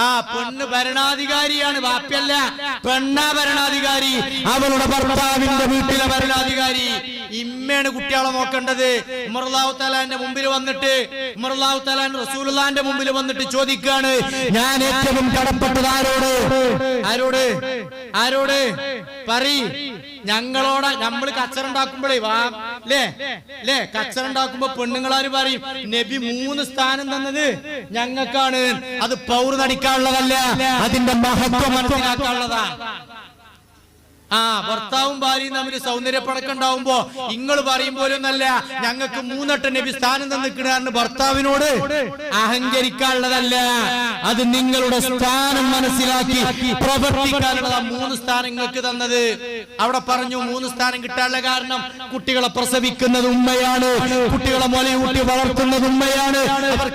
ആ പെണ്ണ് ഭരണാധികാരിയാണ്, ബാപ്പയല്ല, പെണ്ണാ ഭരണാധികാരി. അവളുടെ ഭർത്താവിന്റെ വീട്ടിലെ ഭരണാധികാരി. ഇമ്മയാണ് കുട്ടികളെ നോക്കേണ്ടത്. ഉമർ റളിയല്ലാഹു തആലാന്റെ മുമ്പിൽ വന്നിട്ട് റസൂലുള്ളാഹിന്റെ മുമ്പിൽ വന്നിട്ട് ചോദിക്കാണ്, ഞാൻ ഏറ്റവും കടപ്പെട്ടത് ആരോട് ഞങ്ങളോട്. നമ്മൾ കച്ചറുണ്ടാക്കുമ്പോഴേ കച്ചറുണ്ടാക്കുമ്പോ പെണ്ണുങ്ങളാര് പറയും, നബി 3 സ്ഥാനം തന്നത് ഞങ്ങൾക്കാണ്. അത് പൗറ് നടിക്കാനുള്ളതല്ല, അതിന്റെ മഹത്വം മനസ്സിലാക്കാനുള്ളതാ. ഭർത്താവും ഭാര്യയും തമ്മിൽ സൗന്ദര്യപ്പടക്കം ഉണ്ടാവുമ്പോ നിങ്ങൾ പറയും പോലൊന്നല്ല, ഞങ്ങൾക്ക് 3 നബി സ്ഥാനം തന്നിക്കിടാന്ന് ഭർത്താവിനോട് അഹങ്കരിക്കാനുള്ളതല്ല. അത് നിങ്ങളുടെ സ്ഥാനം മനസ്സിലാക്കി പ്രവർത്തിക്കാനുള്ളതാ. 3 സ്ഥാനം നിങ്ങൾക്ക് തന്നത്. അവിടെ പറഞ്ഞു 3 സ്ഥാനം കിട്ടാനുള്ള കാരണം കുട്ടികളെ പ്രസവിക്കുന്നത് ഉമ്മയാണ്, കുട്ടികളെ മുലയൂട്ടി വളർത്തുന്നത് ഉമ്മയാണ്.